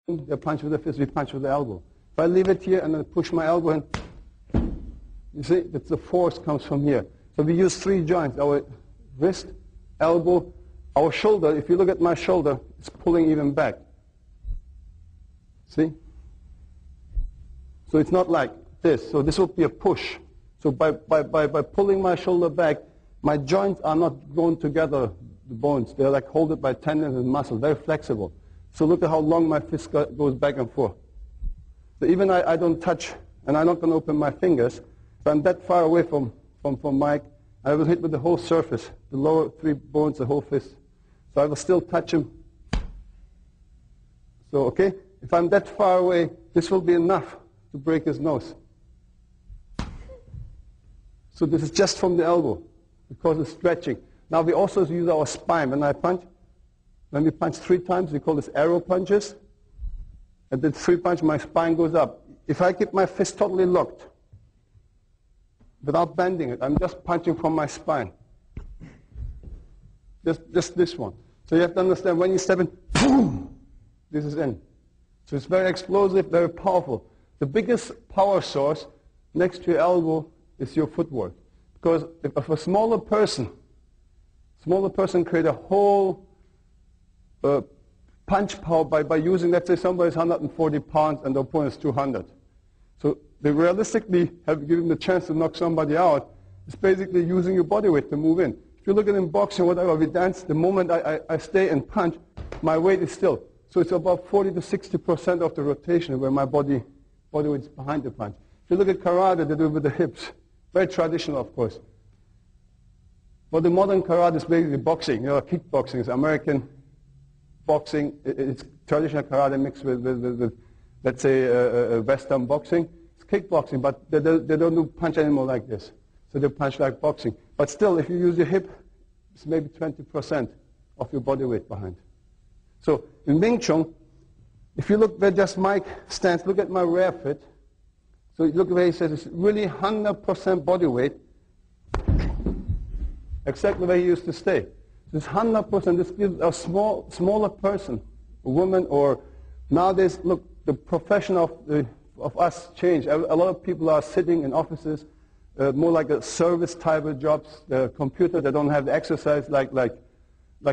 they punch with the fist, we punch with the elbow. If I leave it here and then push my elbow in, you see, that the force comes from here. So we use 3 joints, our wrist, elbow, our shoulder. If you look at my shoulder, it's pulling even back. See? So it's not like this. So this will be a push. So by pulling my shoulder back, my joints are not going together, the bones. They're like holded by tendons and muscles, very flexible. So look at how long my fist goes back and forth. So even I don't touch, and I'm not going to open my fingers. If I'm that far away from Mike, I will hit with the whole surface, the lower 3 bones, the whole fist. So I will still touch him. So, okay, if I'm that far away, this will be enough to break his nose. So this is just from the elbow, because it's stretching. Now we also use our spine. When we punch 3 times, we call this arrow punches. At the 3 punch, my spine goes up. If I keep my fist totally locked, without bending it, I'm just punching from my spine. Just this one. So you have to understand, when you step in, boom, this is in. So it's very explosive, very powerful. The biggest power source next to your elbow is your footwork. Because if a smaller person create a whole punch power by using, let's say somebody's 140 pounds and the opponent is 200. So they realistically have given the chance to knock somebody out. It's basically using your body weight to move in. If you look at in boxing, whatever, we dance, the moment I stay and punch, my weight is still. So it's about 40 to 60% of the rotation where my body weight is behind the punch. If you look at karate, they do it with the hips. Very traditional, of course. But the modern karate is basically boxing. You know, kickboxing is American boxing. It's traditional karate mixed with let's say, Western boxing. It's kickboxing, but they don't do punch anymore like this. So they punch like boxing. But still, if you use your hip, it's maybe 20% of your body weight behind. So in Wing Chun, if you look where just Mike stands, look at my rear fit. So look where he says it's really 100% body weight, exactly where he used to stay. This 100%, this gives a smaller person, a woman, or nowadays, look, the profession of us changed. A lot of people are sitting in offices, more like a service type of jobs. The computer, they don't have the exercise like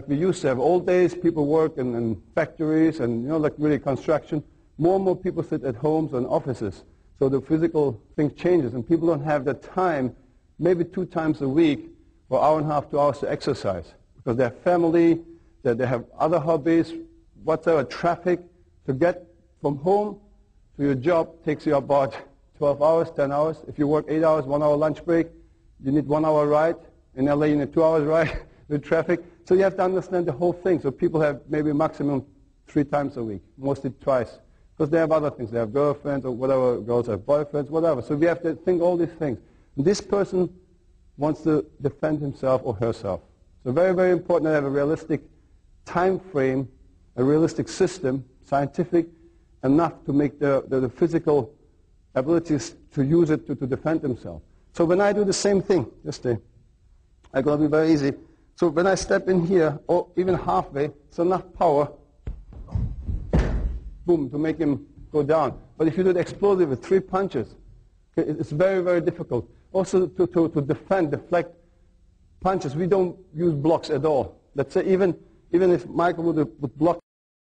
we used to have. Old days, people work in factories and, you know, like really construction. More and more people sit at homes and offices. So the physical thing changes, and people don't have the time, maybe 2 times a week, for 1.5 to 2 hours to exercise. Because they have family, they have other hobbies, whatever, traffic. To get from home to your job takes you about 12 hours, 10 hours. If you work 8 hours, 1 hour lunch break, you need 1 hour ride. In LA, you need 2 hours ride with traffic. So you have to understand the whole thing. So people have maybe maximum 3 times a week, mostly twice. Because they have other things. They have girlfriends or whatever, girls have boyfriends, whatever. So we have to think all these things. And this person wants to defend himself or herself. So very, very important to have a realistic time frame, a realistic system, scientific, enough to make the physical abilities to use it to defend himself. So when I do the same thing, just I'm going to be very easy. So when I step in here, or even halfway, it's enough power, boom, to make him go down. But if you do the explosive with 3 punches, okay, it's very, very difficult. Also to deflect punches, we don't use blocks at all. Let's say even if Michael would block